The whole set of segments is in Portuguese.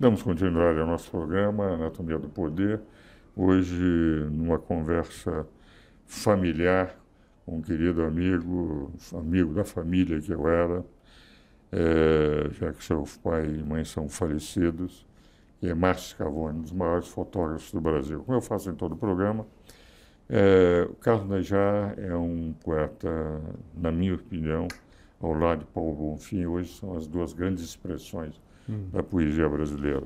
Damos continuidade ao nosso programa, Anatomia do Poder, hoje numa conversa familiar com um querido amigo, amigo da família que eu era, já que seus pai e mãe são falecidos, que é Márcio Scavone, um dos maiores fotógrafos do Brasil. Como eu faço em todo o programa, o Carlos Nejá é um poeta, na minha opinião, ao lado de Paulo Bonfim, hoje são as duas grandes expressões da poesia brasileira.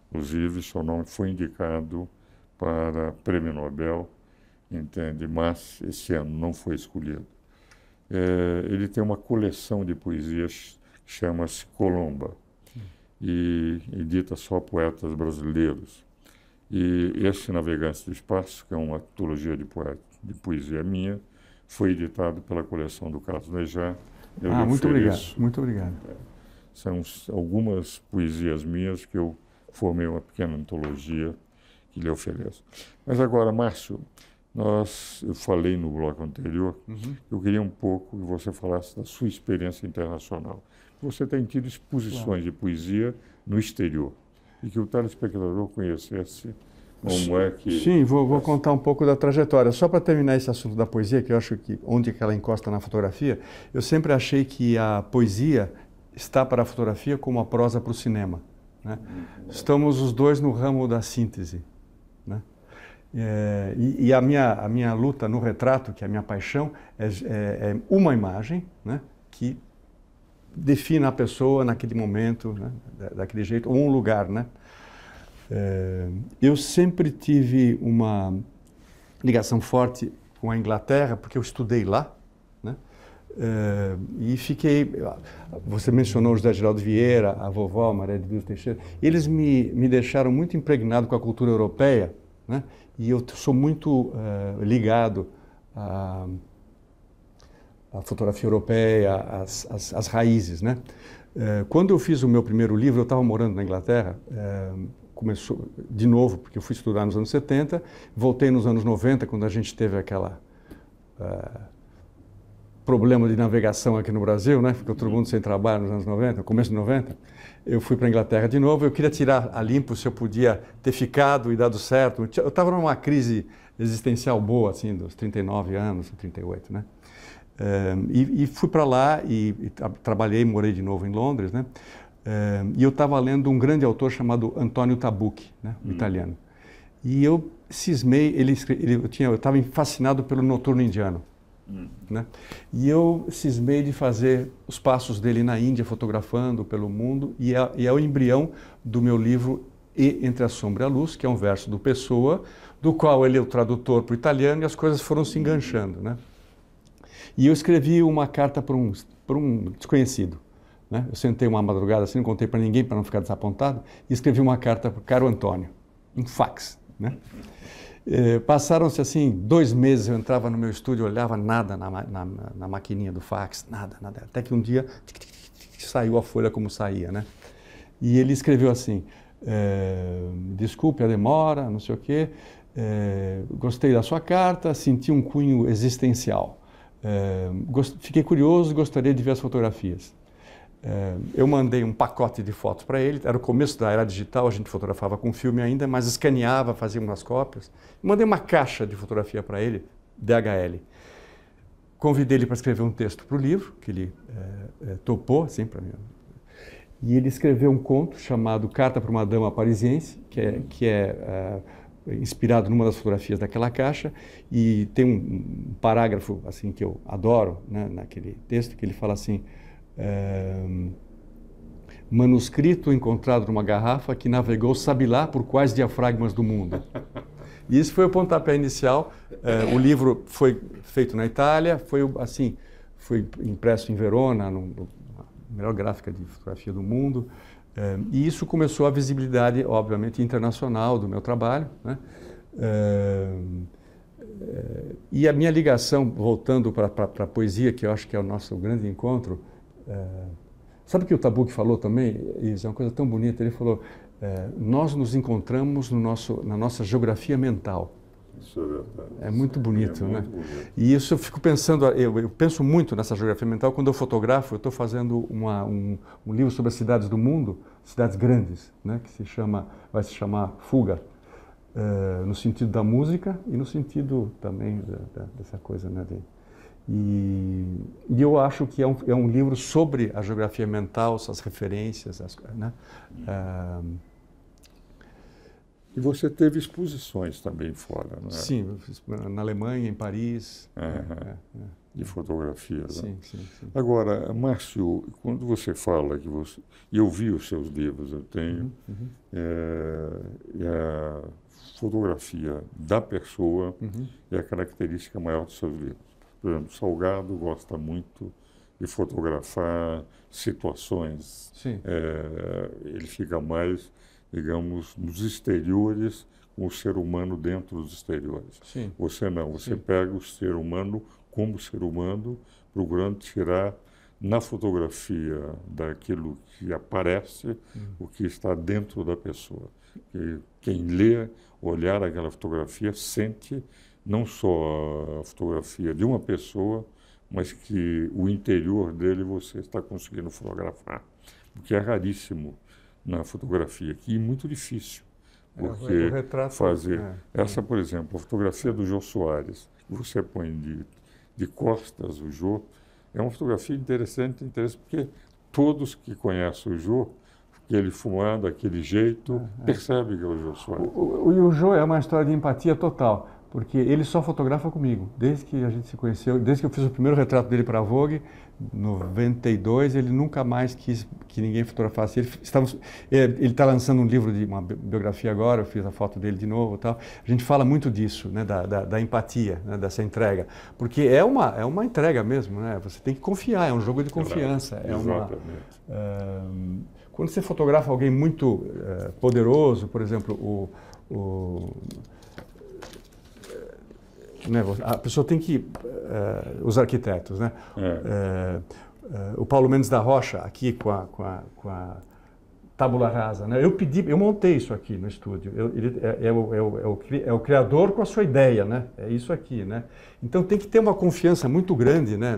Inclusive, seu nome foi indicado para Prêmio Nobel, entende? Mas esse ano não foi escolhido. Ele tem uma coleção de poesias que chama-se Colomba e edita só poetas brasileiros. E esse Navegantes do Espaço, que é uma antologia de poesia minha, foi editado pela coleção do Carlos Nejá. Muito obrigado, muito obrigado. São algumas poesias minhas que eu formei uma pequena antologia que lhe ofereço. Mas agora, Márcio, eu falei no bloco anterior, eu queria um pouco que você falasse da sua experiência internacional. Você tem tido exposições de poesia no exterior e que o telespectador conhecesse como é que... Sim, vou contar um pouco da trajetória. Só para terminar esse assunto da poesia, que eu acho que onde que ela encosta na fotografia, eu sempre achei que a poesia está para a fotografia como a prosa para o cinema, né? Estamos os dois no ramo da síntese, né? E a minha luta no retrato, que é a minha paixão, é uma imagem, né, que defina a pessoa naquele momento, né, daquele jeito, ou um lugar, né? Eu sempre tive uma ligação forte com a Inglaterra, porque eu estudei lá, né? E fiquei... Você mencionou o José Geraldo Vieira, a vovó Maria de Deus Teixeira. Eles me deixaram muito impregnado com a cultura europeia, né? E eu sou muito ligado à fotografia europeia, às raízes, né? Quando eu fiz o meu primeiro livro, eu estava morando na Inglaterra, começou de novo, porque eu fui estudar nos anos 70, voltei nos anos 90, quando a gente teve aquela problema de navegação aqui no Brasil, né? Ficou todo mundo sem trabalho nos anos 90, começo de 90. Eu fui para a Inglaterra de novo, eu queria tirar a limpo se eu podia ter ficado e dado certo. Eu estava numa crise existencial boa, assim, dos 39 anos, 38, né? E fui para lá e trabalhei, morei de novo em Londres, né? E eu estava lendo um grande autor chamado Antonio Tabucchi, né, um italiano. E eu cismei, eu estava fascinado pelo Noturno Indiano, né? E eu cismei de fazer os passos dele na Índia, fotografando pelo mundo, e é o embrião do meu livro E Entre a Sombra e a Luz, que é um verso do Pessoa, do qual ele é o tradutor para o italiano, e as coisas foram se enganchando, né? E eu escrevi uma carta para um desconhecido, né? Eu sentei uma madrugada assim, não contei para ninguém para não ficar desapontado, e escrevi uma carta para o caro Antônio, um fax, né? Passaram-se assim 2 meses, eu entrava no meu estúdio, olhava nada na maquininha do fax, nada. Até que um dia saiu a folha como saía, né? E ele escreveu assim: desculpe a demora, não sei o quê, gostei da sua carta, senti um cunho existencial. Fiquei curioso, gostaria de ver as fotografias. Eu mandei um pacote de fotos para ele, era o começo da era digital, a gente fotografava com filme ainda, mas escaneava, fazia umas cópias. Mandei uma caixa de fotografia para ele, DHL. Convidei ele para escrever um texto para o livro, que ele topou, assim, para mim. E ele escreveu um conto chamado Carta para uma Dama Parisiense, que é inspirado numa das fotografias daquela caixa, e tem um parágrafo assim que eu adoro, né, naquele texto, que ele fala assim: manuscrito encontrado numa garrafa que navegou sabe lá por quais diafragmas do mundo. E isso foi o pontapé inicial. O livro foi feito na Itália, foi impresso em Verona, na melhor gráfica de fotografia do mundo. E isso começou a visibilidade, obviamente, internacional do meu trabalho, né? E a minha ligação, voltando para a poesia, que eu acho que é o nosso grande encontro, sabe o que o Tabucchi falou também? Isso é uma coisa tão bonita. Ele falou: nós nos encontramos na nossa geografia mental. Isso é verdade. É muito bonito, né? Muito bonito. E isso eu fico pensando, eu penso muito nessa geografia mental. Quando eu fotografo, eu estou fazendo um livro sobre as cidades do mundo, cidades grandes, né? Que vai se chamar Fuga, no sentido da música e no sentido também dessa coisa, né? E eu acho que é um livro sobre a geografia mental, suas referências, né? E você teve exposições também fora, não é? Sim, eu fiz na Alemanha, em Paris. De fotografia. Sim, né? sim. Agora, Márcio, quando você fala que você... E eu vi os seus livros, eu tenho. E a fotografia da pessoa é a característica maior dos seus livros. Por exemplo, Salgado gosta muito de fotografar situações. Sim. Ele fica mais, digamos, nos exteriores, com o ser humano dentro dos exteriores. Sim. Você não, você pega o ser humano como ser humano, procurando tirar na fotografia daquilo que aparece o que está dentro da pessoa. E quem lê, olhar aquela fotografia, sente não só a fotografia de uma pessoa, mas que o interior dele você está conseguindo fotografar, o que é raríssimo na fotografia, que é muito difícil, porque o retrato, fazer essa, por exemplo, a fotografia do Jô Soares, que você põe de costas o Jô, é uma fotografia interessante porque todos que conhecem o Jô, ele fumar daquele jeito, percebe que é o Jô Soares. O Jô é uma história de empatia total, porque ele só fotografa comigo. Desde que a gente se conheceu, desde que eu fiz o primeiro retrato dele para a Vogue, em 92, ele nunca mais quis que ninguém fotografasse. Ele está lançando um livro de uma biografia agora, eu fiz a foto dele de novo e tal. A gente fala muito disso, né, da empatia, né, dessa entrega, porque é uma entrega mesmo, né? Você tem que confiar, é um jogo de confiança. Exatamente. Quando você fotografa alguém muito poderoso, por exemplo, a pessoa tem que... os arquitetos, né? O Paulo Mendes da Rocha, aqui com a tábula rasa, né? Eu montei isso aqui no estúdio. Ele é o criador com a sua ideia, né? É isso aqui, né? Então tem que ter uma confiança muito grande, né?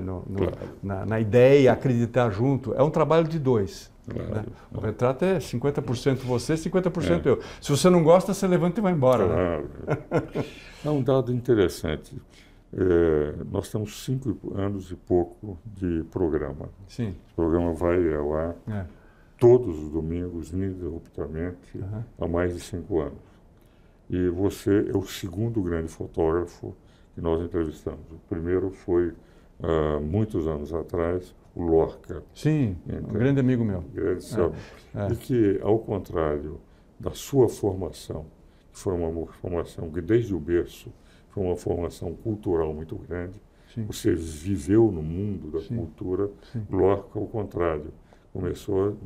Na ideia, acreditar junto. É um trabalho de dois. Né? O retrato é 50% você, 50% eu. Se você não gosta, você levanta e vai embora. Claro. Né? É um dado interessante. Nós temos 5 anos e pouco de programa. Sim. O programa vai ao ar todos os domingos, ininterruptamente, há mais de 5 anos. E você é o segundo grande fotógrafo que nós entrevistamos. O primeiro foi, muitos anos atrás, o Lorca. Sim, um grande amigo meu. Grande E que, ao contrário da sua formação, que foi uma formação que desde o berço foi uma formação cultural muito grande, você viveu no mundo da cultura. Lorca, ao contrário, começou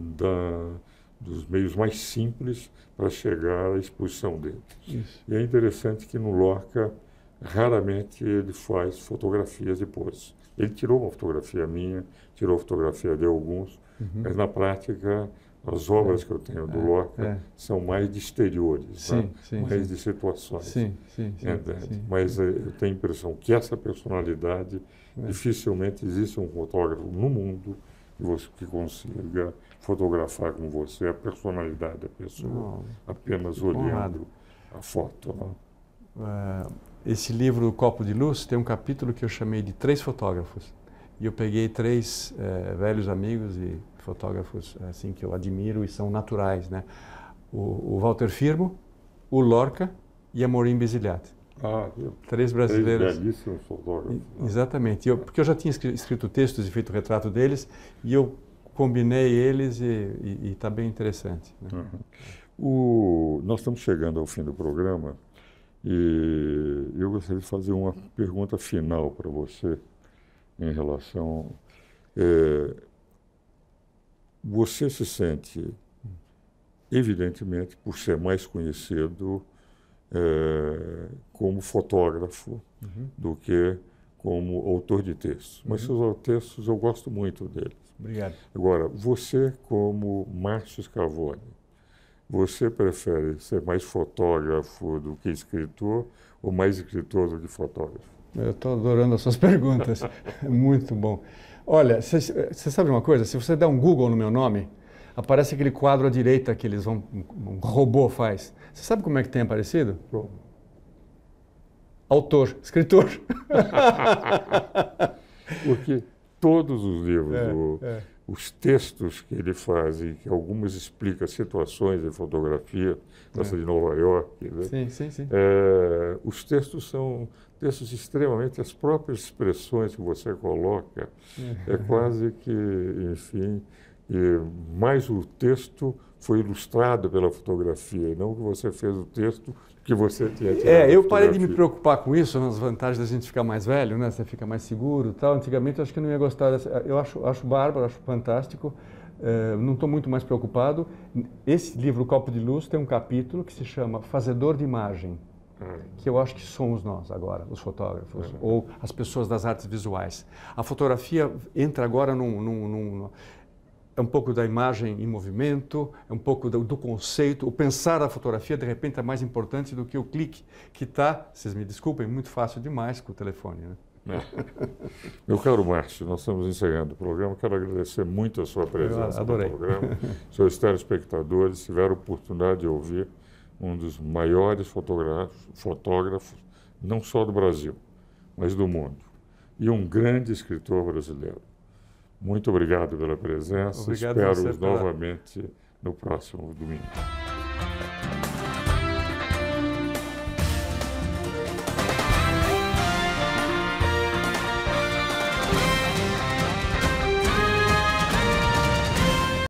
dos meios mais simples para chegar à exposição dele. Isso. E é interessante que no Lorca, raramente ele faz fotografias depois. Ele tirou uma fotografia minha, tirou a fotografia de alguns, mas na prática as obras que eu tenho do Lorca são mais de exteriores, mais de situações. Mas eu tenho a impressão que essa personalidade, dificilmente existe um fotógrafo no mundo que consiga fotografar com você a personalidade da pessoa, apenas olhando a foto. Esse livro, O Copo de Luz, tem um capítulo que eu chamei de 3 fotógrafos. E eu peguei 3 velhos amigos e fotógrafos assim que eu admiro e são naturais, né? O Walter Firmo, o Lorca e a Maureen Basiliati. 3 brasileiros. 3 belíssimos fotógrafos. Exatamente. Porque eu já tinha escrito textos e feito retrato deles e eu combinei eles e está bem interessante. Né? Nós estamos chegando ao fim do programa e eu gostaria de fazer uma pergunta final para você em relação... você se sente, evidentemente, por ser mais conhecido como fotógrafo do que como autor de textos. Mas seus textos eu gosto muito deles. Obrigado. Agora, você como Márcio Scavone, você prefere ser mais fotógrafo do que escritor ou mais escritor do que fotógrafo? Eu estou adorando as suas perguntas. Muito bom. Olha, você sabe uma coisa? Se você der um Google no meu nome, aparece aquele quadro à direita que um robô faz. Você sabe como é que tem aparecido? Bom. Autor, escritor. Porque todos os livros, os textos que ele faz, e que algumas explicam situações de fotografia, essa de Nova York, né? Sim. Os textos são textos extremamente, as próprias expressões que você coloca, é quase que, enfim, mais o texto foi ilustrado pela fotografia, não que você fez o texto que você tinha tirado. Eu parei de me preocupar com isso, nas vantagens da gente ficar mais velho, né? Você fica mais seguro e tal. Antigamente eu acho que eu não ia gostar dessa. Eu acho bárbaro, acho fantástico. Não estou muito mais preocupado. Esse livro, Copo de Luz, tem um capítulo que se chama Fazedor de Imagem, que eu acho que somos nós agora, os fotógrafos, ou as pessoas das artes visuais. A fotografia entra agora é um pouco da imagem em movimento, é um pouco do conceito. O pensar a fotografia, de repente, é mais importante do que o clique, que está, vocês me desculpem, muito fácil demais com o telefone, né? Meu caro Márcio, nós estamos encerrando o programa. Quero agradecer muito a sua presença no programa. Seus telespectadores tiveram a oportunidade de ouvir um dos maiores fotógrafos, não só do Brasil, mas do mundo. E um grande escritor brasileiro. Muito obrigado pela presença. Obrigado. Espero-os novamente no próximo domingo.